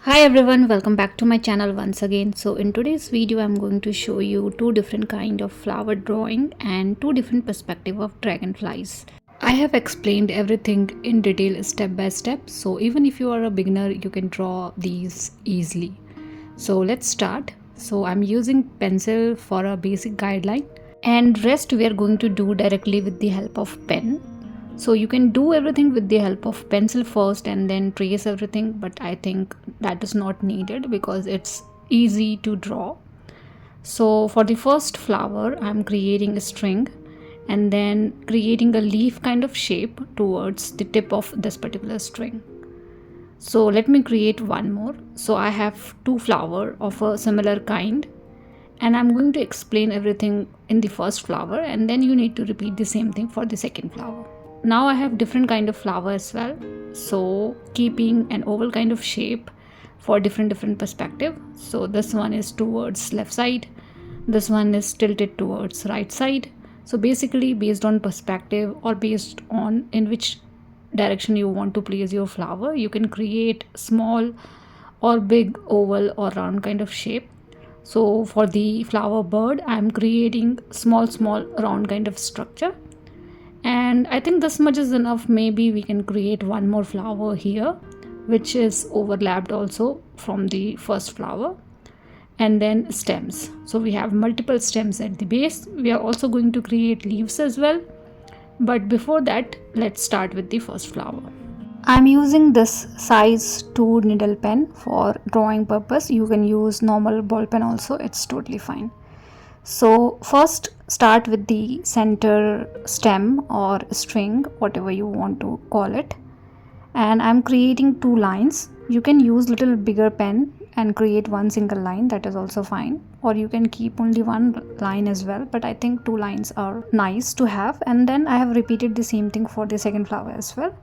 Hi everyone, welcome back to my channel once again. So in today's video I'm going to show you two different kind of flower drawing and two different perspective of dragonflies. I have explained everything in detail step by step, so even if you are a beginner you can draw these easily. So let's start. So I'm using pencil for a basic guideline and rest we are going to do directly with the help of pen. So you can do everything with the help of pencil first and then trace everything, but I think that is not needed because it's easy to draw. So for the first flower I'm creating a string and then creating a leaf kind of shape towards the tip of this particular string. So let me create one more. So I have two flower of a similar kind and I'm going to explain everything in the first flower and then you need to repeat the same thing for the second flower. Now I have different kind of flower as well, so keeping an oval kind of shape for different perspective. So this one is towards left side, this one is tilted towards right side. So basically based on perspective or based on in which direction you want to place your flower, you can create small or big oval or round kind of shape. So for the flower bird I'm creating small round kind of structure, and I think this much is enough. Maybe we can create one more flower here which is overlapped also from the first flower, and then stems. So we have multiple stems at the base. We are also going to create leaves as well, but before that let's start with the first flower. I'm using this size 2 needle pen for drawing purpose. You can use normal ball pen also, it's totally fine. So first start with the center stem or string, whatever you want to call it, and I'm creating two lines. You can use little bigger pen and create one single line, that is also fine, or you can keep only one line as well, but I think two lines are nice to have. And then I have repeated the same thing for the second flower as well.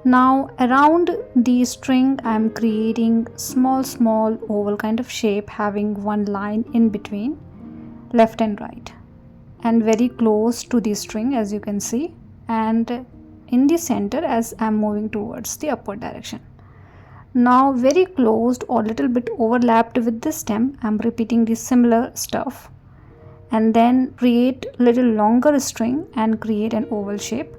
Now around the string I'm creating small oval kind of shape having one line in between left and right and very close to the string as you can see, and in the center as I'm moving towards the upward direction. Now very closed or little bit overlapped with the stem I'm repeating the similar stuff, and then create little longer string and create an oval shape.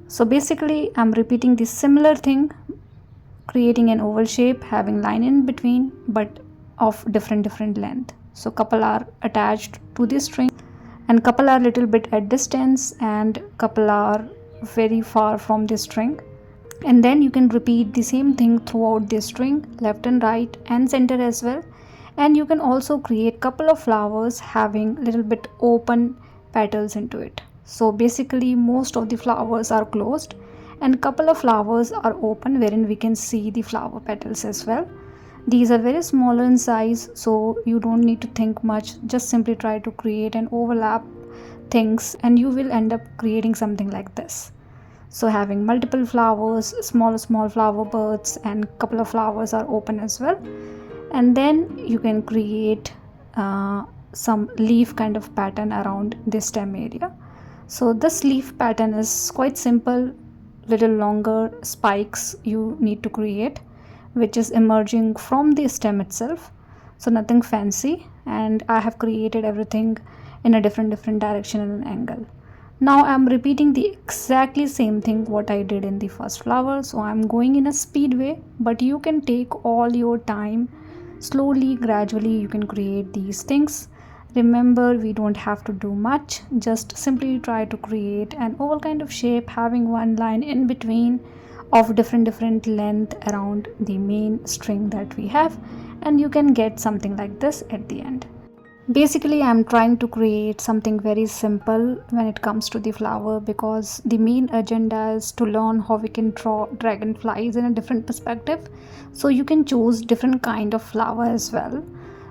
So basically I'm repeating the similar thing, creating an oval shape having line in between but of different length. So couple are attached to the string and couple are little bit at distance and couple are very far from the string. And then you can repeat the same thing throughout the string, left and right and center as well. And you can also create couple of flowers having little bit open petals into it. So basically most of the flowers are closed and couple of flowers are open wherein we can see the flower petals as well. These are very smaller in size, so you don't need to think much. Just simply try to create and overlap things and you will end up creating something like this. So having multiple flowers, small flower buds, and couple of flowers are open as well. And then you can create some leaf kind of pattern around this stem area. So this leaf pattern is quite simple, little longer spikes you need to create which is emerging from the stem itself. So nothing fancy, and I have created everything in a different direction and angle. Now I'm repeating the exactly same thing what I did in the first flower. So I'm going in a speed way, but you can take all your time, slowly gradually you can create these things. Remember, we don't have to do much, just simply try to create an oval kind of shape having one line in between of different length around the main string that we have, and you can get something like this at the end. Basically I'm trying to create something very simple when it comes to the flower, because the main agenda is to learn how we can draw dragonflies in a different perspective. So you can choose different kind of flower as well.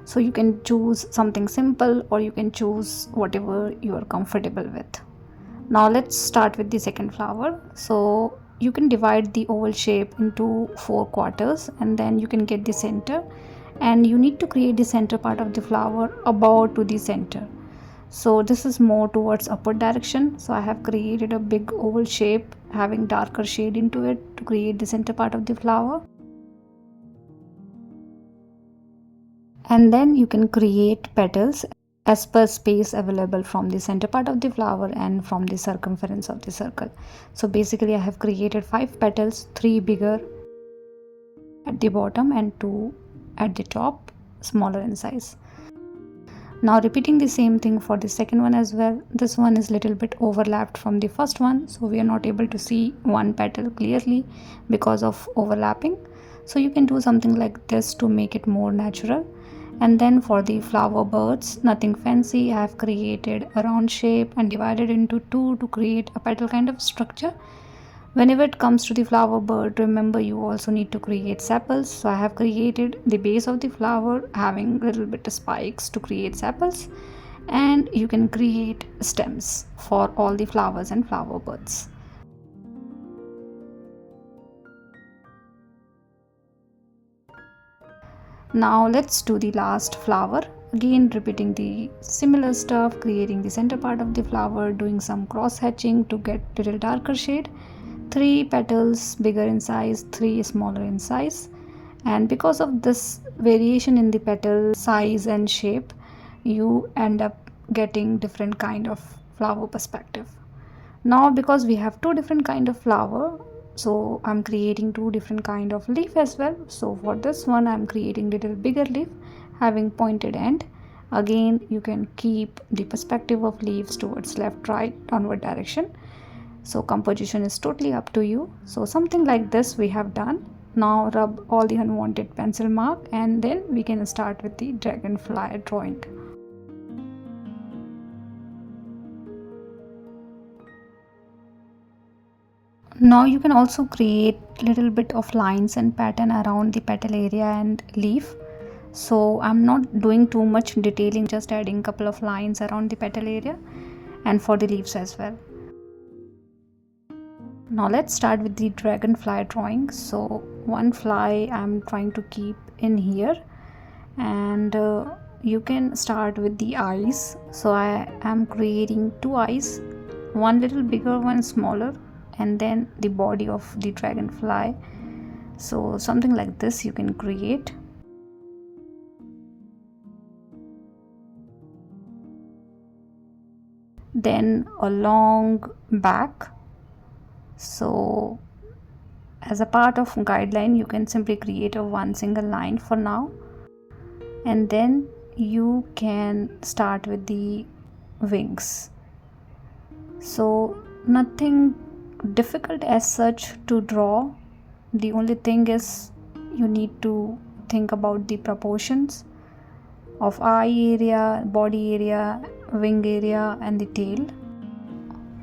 So you can choose something simple or you can choose whatever you are comfortable with. Now let's start with the second flower. So you can divide the oval shape into 4 quarters and then you can get the center, and you need to create the center part of the flower about to the center. So this is more towards upward direction. So I have created a big oval shape having darker shade into it to create the center part of the flower. And then you can create petals as per space available from the center part of the flower and from the circumference of the circle. So basically I have created 5 petals, 3 bigger at the bottom and 2 at the top, smaller in size. Now repeating the same thing for the second one as well. This one is little bit overlapped from the first one, so we are not able to see one petal clearly because of overlapping. So you can do something like this to make it more natural. And then for the flower buds, nothing fancy, I have created a round shape and divided into 2 to create a petal kind of structure. Whenever it comes to the flower bud, remember you also need to create sepals. So I have created the base of the flower having little bit of spikes to create sepals, and you can create stems for all the flowers and flower buds. Now let's do the last flower. Again repeating the similar stuff, creating the center part of the flower, doing some cross hatching to get little darker shade. 3 petals bigger in size, 3 smaller in size, and because of this variation in the petal size and shape, you end up getting different kind of flower perspective. Now because we have 2 different kind of flower, so I'm creating 2 different kind of leaf as well. So for this one I'm creating little bigger leaf having pointed end. Again you can keep the perspective of leaves towards left, right, downward direction. So composition is totally up to you. So something like this we have done. Now rub all the unwanted pencil mark and then we can start with the dragonfly drawing. Now you can also create little bit of lines and pattern around the petal area and leaf. So I'm not doing too much detailing, just adding couple of lines around the petal area and for the leaves as well. Now let's start with the dragonfly drawing. So one fly I'm trying to keep in here, and you can start with the eyes. So I am creating 2 eyes, one little bigger, one smaller, and then the body of the dragonfly. So something like this you can create. Then a long back. So as a part of guideline you can simply create a one single line for now, and then you can start with the wings. So nothing difficult as such to draw. The only thing is you need to think about the proportions of eye area, body area, wing area and the tail.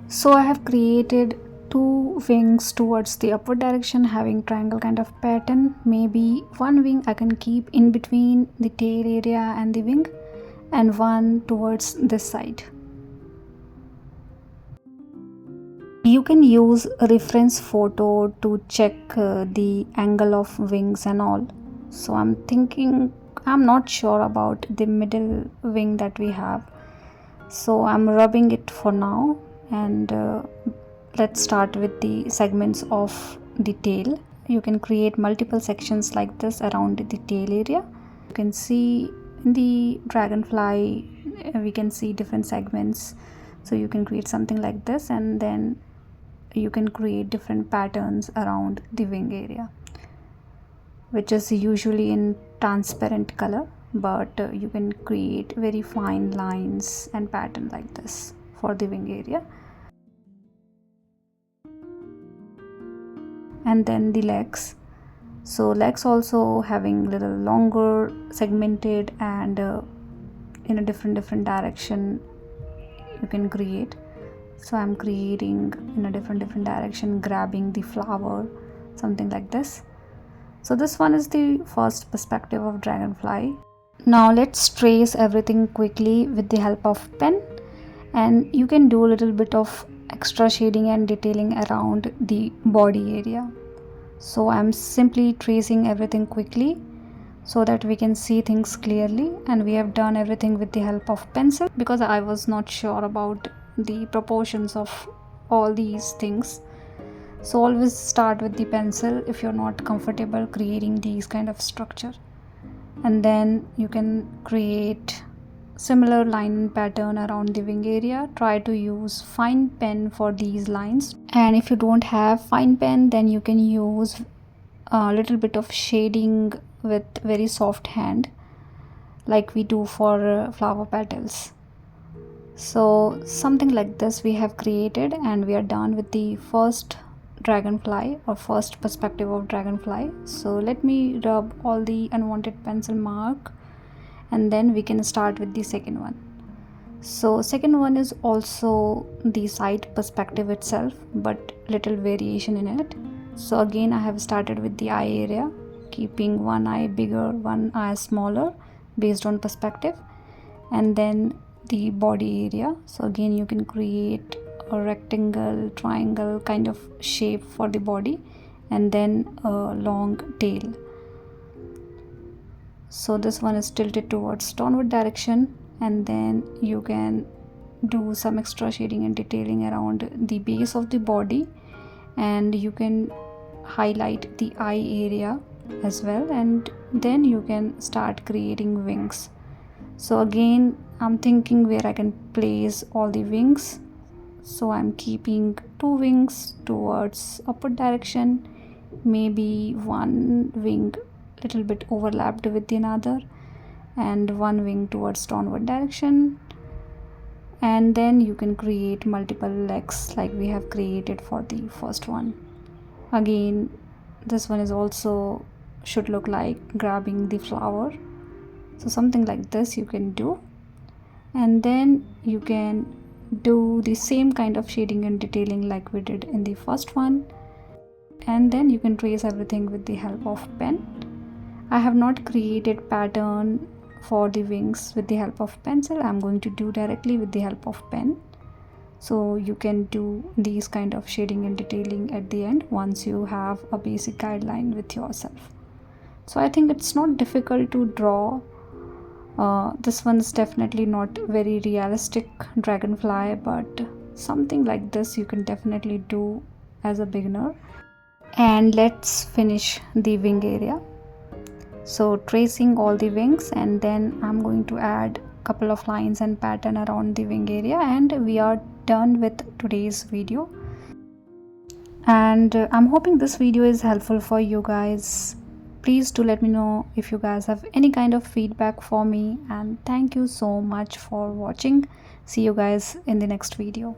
So I have created 2 wings towards the upward direction having triangle kind of pattern. Maybe one wing I can keep in between the tail area and the wing, and one towards this side. You can use a reference photo to check the angle of wings and all. So I'm not sure about the middle wing that we have, so I'm rubbing it for now. And let's start with the segments of the tail. You can create multiple sections like this around the tail area. You can see in the dragonfly we can see different segments, so you can create something like this, and then you can create different patterns around the wing area, which is usually in transparent color, but you can create very fine lines and pattern like this for the wing area. And then the legs. So legs also having little longer, segmented, and in a different direction you can create. So I'm creating in a different direction, grabbing the flower, something like this. So this one is the first perspective of dragonfly. Now let's trace everything quickly with the help of pen, and you can do a little bit of extra shading and detailing around the body area. So I'm simply tracing everything quickly so that we can see things clearly, and we have done everything with the help of pencil because I was not sure about the proportions of all these things. So always start with the pencil if you're not comfortable creating these kind of structure. and then you can create similar line pattern around the wing area. Try to use fine pen for these lines, and if you don't have fine pen, then you can use a little bit of shading with very soft hand, like we do for flower petals. So something like this we have created, and we are done with the first dragonfly or first perspective of dragonfly. So let me rub all the unwanted pencil mark, and then we can start with the second one. So second one is also the side perspective itself, but little variation in it. So again I have started with the eye area, keeping one eye bigger, one eye smaller based on perspective, and then the body area. So again you can create a rectangle, triangle kind of shape for the body, and then a long tail. So this one is tilted towards downward direction, and then you can do some extra shading and detailing around the base of the body, and you can highlight the eye area as well, and then you can start creating wings. So again I'm thinking where I can place all the wings. So I'm keeping 2 wings towards upward direction, maybe one wing little bit overlapped with another, and one wing towards downward direction, and then you can create multiple legs like we have created for the first one. Again this one is also should look like grabbing the flower, so something like this you can do, and then you can do the same kind of shading and detailing like we did in the first one, and then you can trace everything with the help of pen. I have not created pattern for the wings with the help of pencil. I'm going to do directly with the help of pen. So you can do these kind of shading and detailing at the end once you have a basic guideline with yourself. So I think it's not difficult to draw. This one's definitely not very realistic dragonfly, but something like this you can definitely do as a beginner. And let's finish the wing area. So tracing all the wings, and then I'm going to add a couple of lines and pattern around the wing area, and we are done with today's video. And I'm hoping this video is helpful for you guys. Please do let me know if you guys have any kind of feedback for me, and thank you so much for watching. See you guys in the next video.